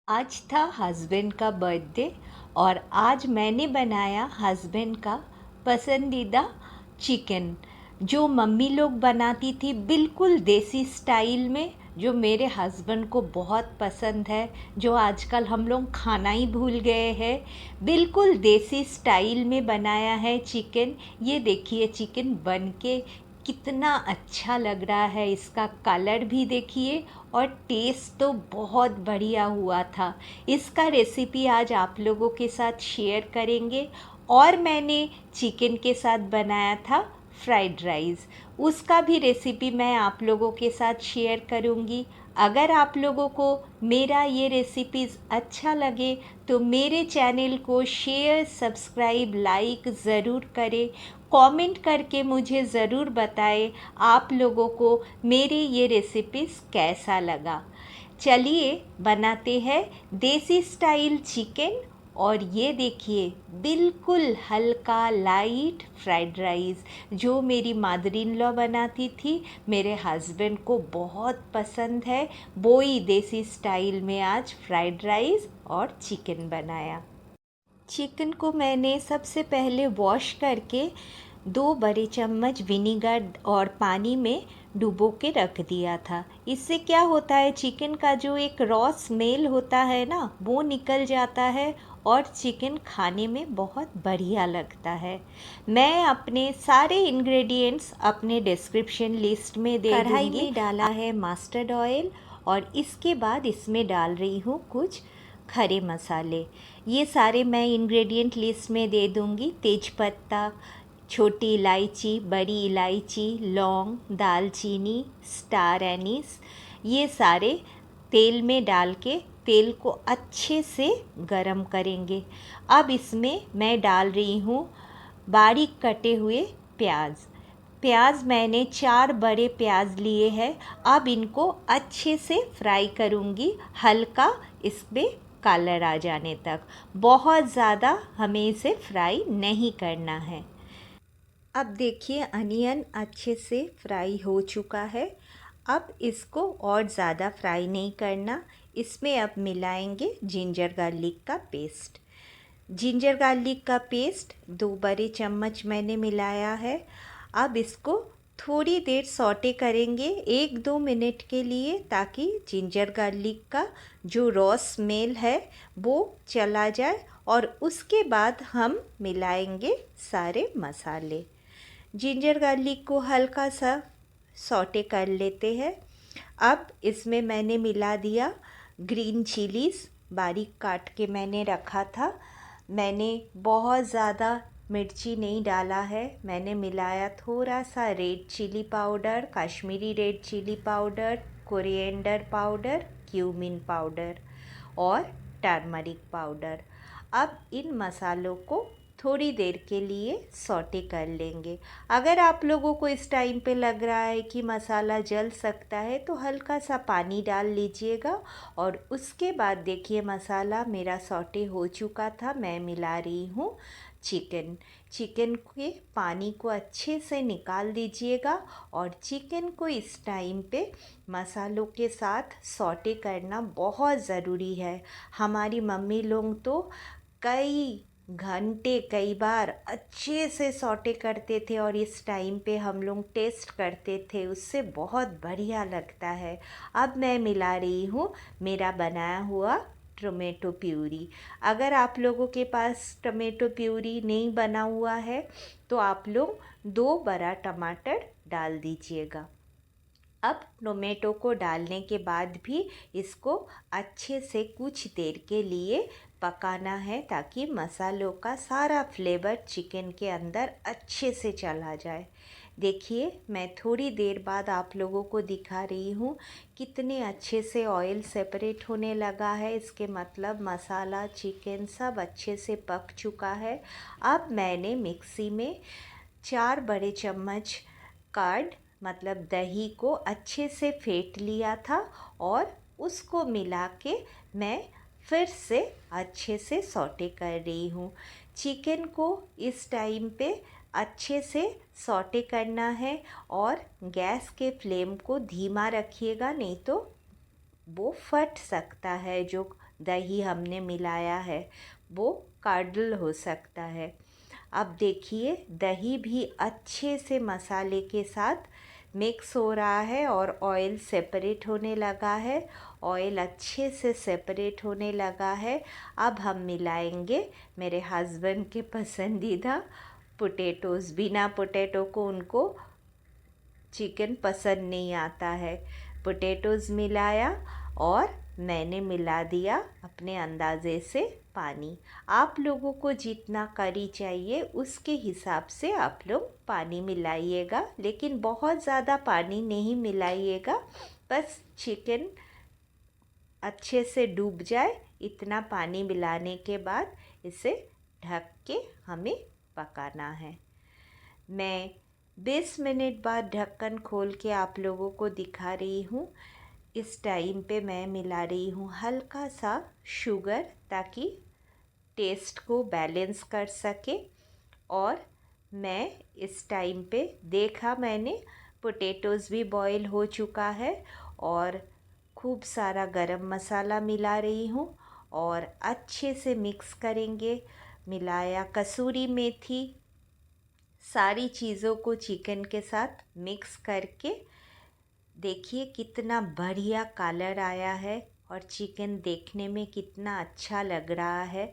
आज था हस्बैंड का बर्थडे और आज मैंने बनाया हस्बैंड का पसंदीदा चिकन जो मम्मी लोग बनाती थी बिल्कुल देसी स्टाइल में, जो मेरे हस्बैंड को बहुत पसंद है, जो आजकल हम लोग खाना ही भूल गए हैं। बिल्कुल देसी स्टाइल में बनाया है चिकन। ये देखिए चिकन बन के कितना अच्छा लग रहा है, इसका कलर भी देखिए और टेस्ट तो बहुत बढ़िया हुआ था। इसका रेसिपी आज आप लोगों के साथ शेयर करेंगे। और मैंने चिकन के साथ बनाया था फ्राइड राइस, उसका भी रेसिपी मैं आप लोगों के साथ शेयर करूंगी। अगर आप लोगों को मेरा ये रेसिपीज़ अच्छा लगे तो मेरे चैनल को शेयर, सब्सक्राइब, लाइक ज़रूर करें। कमेंट करके मुझे ज़रूर बताएं आप लोगों को मेरे ये रेसिपीज़ कैसा लगा। चलिए बनाते हैं देसी स्टाइल चिकन। और ये देखिए बिल्कुल हल्का लाइट फ्राइड राइस जो मेरी मदर इन लॉ बनाती थी, मेरे हस्बैंड को बहुत पसंद है। वो ही देसी स्टाइल में आज फ्राइड राइस और चिकन बनाया। चिकन को मैंने सबसे पहले वॉश करके 2 बड़े चम्मच विनीगर और पानी में डुबो के रख दिया था। इससे क्या होता है, चिकन का जो एक रॉ स्मेल होता है ना, वो निकल जाता है और चिकन खाने में बहुत बढ़िया लगता है। मैं अपने सारे इंग्रेडिएंट्स अपने डिस्क्रिप्शन लिस्ट में दे दूँगी। कढ़ाई में डाला है मस्टर्ड ऑयल और इसके बाद इसमें डाल रही हूँ कुछ खड़े मसाले। ये सारे मैं इंग्रेडिएंट लिस्ट में दे दूँगी। तेज़पत्ता, छोटी इलायची, बड़ी इलायची, लौंग, दालचीनी, स्टार एनीस, ये सारे तेल में डाल के तेल को अच्छे से गरम करेंगे। अब इसमें मैं डाल रही हूँ बारीक कटे हुए प्याज। प्याज मैंने 4 बड़े प्याज लिए हैं। अब इनको अच्छे से फ्राई करूँगी, हल्का इस पर कलर आ जाने तक। बहुत ज़्यादा हमें इसे फ्राई नहीं करना है। अब देखिए अनियन अच्छे से फ्राई हो चुका है। अब इसको और ज़्यादा फ्राई नहीं करना। इसमें अब मिलाएंगे जिंजर गार्लिक का पेस्ट। जिंजर गार्लिक का पेस्ट 2 बड़े चम्मच मैंने मिलाया है। अब इसको थोड़ी देर सौटे करेंगे, 1-2 मिनट के लिए, ताकि जिंजर गार्लिक का जो रॉ स्मेल है वो चला जाए। और उसके बाद हम मिलाएंगे सारे मसाले। जिंजर गार्लिक को हल्का सा सौटे कर लेते हैं। अब इसमें मैंने मिला दिया ग्रीन चिलीज़, बारीक काट के मैंने रखा था। मैंने बहुत ज़्यादा मिर्ची नहीं डाला है। मैंने मिलाया थोड़ा सा red chilli powder, Kashmiri red chilli powder, coriander powder, cumin powder और टर्मरिक पाउडर। अब इन मसालों को थोड़ी देर के लिए सौटे कर लेंगे। अगर आप लोगों को इस टाइम पे लग रहा है कि मसाला जल सकता है तो हल्का सा पानी डाल लीजिएगा। और उसके बाद देखिए मसाला मेरा सौटे हो चुका था। मैं मिला रही हूँ चिकन। चिकन के पानी को अच्छे से निकाल दीजिएगा और चिकन को इस टाइम पे मसालों के साथ सौटे करना बहुत ज़रूरी है। हमारी मम्मी लोग तो कई घंटे, कई बार अच्छे से सौटे करते थे और इस टाइम पे हम लोग टेस्ट करते थे, उससे बहुत बढ़िया लगता है। अब मैं मिला रही हूँ मेरा बनाया हुआ टोमेटो प्यूरी। अगर आप लोगों के पास टोमेटो प्यूरी नहीं बना हुआ है तो आप लोग 2 बड़ा टमाटर डाल दीजिएगा। अब टोमेटो को डालने के बाद भी इसको अच्छे से कुछ देर के लिए पकाना है, ताकि मसालों का सारा फ्लेवर चिकन के अंदर अच्छे से चला जाए। देखिए मैं थोड़ी देर बाद आप लोगों को दिखा रही हूँ कितने अच्छे से ऑयल सेपरेट होने लगा है। इसके मतलब मसाला, चिकन सब अच्छे से पक चुका है। अब मैंने मिक्सी में 4 बड़े चम्मच कर्ड मतलब दही को अच्छे से फेंट लिया था और उसको मिला के मैं फिर से अच्छे से सौटे कर रही हूँ। चिकन को इस टाइम पे अच्छे से सौटे करना है और गैस के फ्लेम को धीमा रखिएगा, नहीं तो वो फट सकता है जो दही हमने मिलाया है वो कार्डल हो सकता है। अब देखिए दही भी अच्छे से मसाले के साथ मिक्स हो रहा है और ऑयल सेपरेट होने लगा है। ऑयल अच्छे से सेपरेट होने लगा है। अब हम मिलाएंगे मेरे हस्बैंड के पसंदीदा पोटैटोज़। बिना पोटैटो को उनको चिकन पसंद नहीं आता है। पोटैटोज़ मिलाया और मैंने मिला दिया अपने अंदाज़े से पानी। आप लोगों को जितना करी चाहिए उसके हिसाब से आप लोग पानी मिलाइएगा, लेकिन बहुत ज़्यादा पानी नहीं मिलाइएगा। बस चिकन अच्छे से डूब जाए इतना पानी मिलाने के बाद इसे ढक के हमें पकाना है। मैं 20 मिनट बाद ढक्कन खोल के आप लोगों को दिखा रही हूँ। इस टाइम पे मैं मिला रही हूँ हल्का सा शुगर ताकि टेस्ट को बैलेंस कर सके। और मैं इस टाइम पे देखा मैंने पोटैटोज़ भी बॉईल हो चुका है और खूब सारा गरम मसाला मिला रही हूँ और अच्छे से मिक्स करेंगे। मिलाया कसूरी मेथी, सारी चीज़ों को चिकन के साथ मिक्स करके देखिए कितना बढ़िया कलर आया है और चिकन देखने में कितना अच्छा लग रहा है।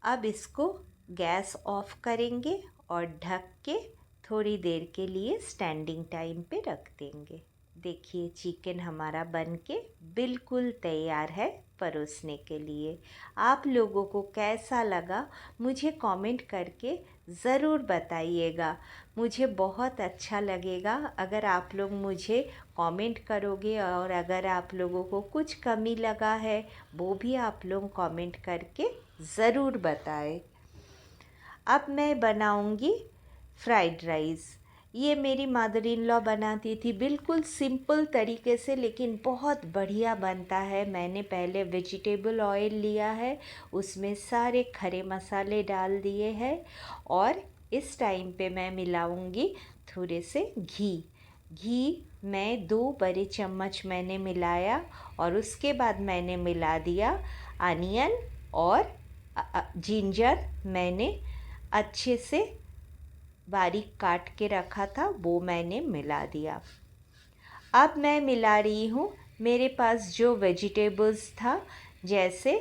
अब इसको गैस ऑफ करेंगे और ढक के थोड़ी देर के लिए स्टैंडिंग टाइम पे रख देंगे। देखिए चिकन हमारा बन के बिल्कुल तैयार है परोसने के लिए। आप लोगों को कैसा लगा मुझे कमेंट करके ज़रूर बताइएगा। मुझे बहुत अच्छा लगेगा अगर आप लोग मुझे कमेंट करोगे और अगर आप लोगों को कुछ कमी लगा है वो भी आप लोग कमेंट करके ज़रूर बताएं। अब मैं बनाऊंगी फ्राइड राइस। ये मेरी मदर इन लॉ बनाती थी बिल्कुल सिंपल तरीके से, लेकिन बहुत बढ़िया बनता है। मैंने पहले वेजिटेबल ऑयल लिया है, उसमें सारे खड़े मसाले डाल दिए हैं और इस टाइम पे मैं मिलाऊंगी थोड़े से घी मैं 2 बड़े चम्मच मैंने मिलाया और उसके बाद मैंने मिला दिया अनियन और जिंजर मैंने अच्छे से बारीक काट के रखा था वो मैंने मिला दिया। अब मैं मिला रही हूँ मेरे पास जो वेजिटेबल्स था, जैसे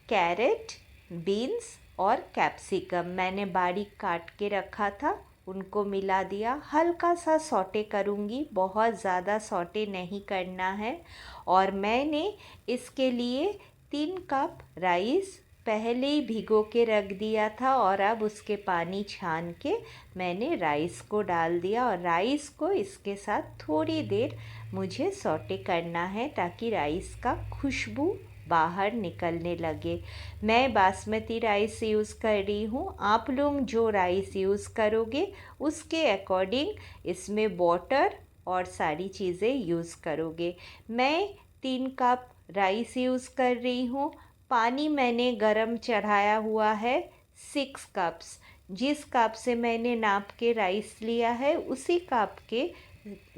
कैरेट, बीन्स और कैप्सिकम मैंने बारीक काट के रखा था, उनको मिला दिया। हल्का सा सौटे करूँगी, बहुत ज़्यादा सौटे नहीं करना है। और मैंने इसके लिए 3 कप राइस पहले ही भिगो के रख दिया था और अब उसके पानी छान के मैंने राइस को डाल दिया और राइस को इसके साथ थोड़ी देर मुझे सौटे करना है ताकि राइस का खुशबू बाहर निकलने लगे। मैं बासमती राइस यूज़ कर रही हूँ। आप लोग जो राइस यूज़ करोगे उसके अकॉर्डिंग इसमें वाटर और सारी चीज़ें यूज़ करोगे। मैं 3 कप राइस यूज़ कर रही हूँ। पानी मैंने गरम चढ़ाया हुआ है 6 कप्स। जिस कप से मैंने नाप के राइस लिया है उसी कप के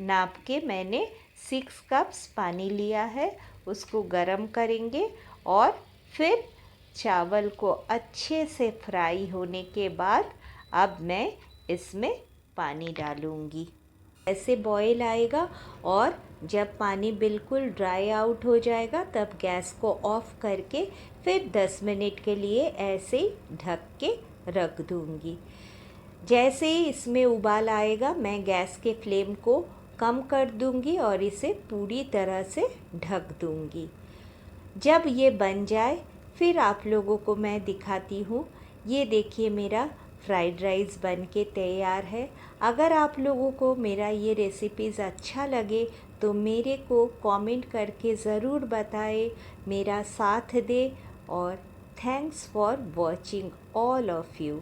नाप के मैंने 6 कप्स पानी लिया है। उसको गरम करेंगे और फिर चावल को अच्छे से फ्राई होने के बाद अब मैं इसमें पानी डालूँगी। ऐसे बॉईल आएगा और जब पानी बिल्कुल ड्राई आउट हो जाएगा तब गैस को ऑफ करके फिर 10 मिनट के लिए ऐसे ही ढक के रख दूँगी। जैसे ही इसमें उबाल आएगा मैं गैस के फ्लेम को कम कर दूँगी और इसे पूरी तरह से ढक दूँगी। जब ये बन जाए फिर आप लोगों को मैं दिखाती हूँ। ये देखिए मेरा फ्राइड राइस बन के तैयार है। अगर आप लोगों को मेरा ये रेसिपीज़ अच्छा लगे तो मेरे को कमेंट करके ज़रूर बताएं, मेरा साथ दें और thanks for watching all of you.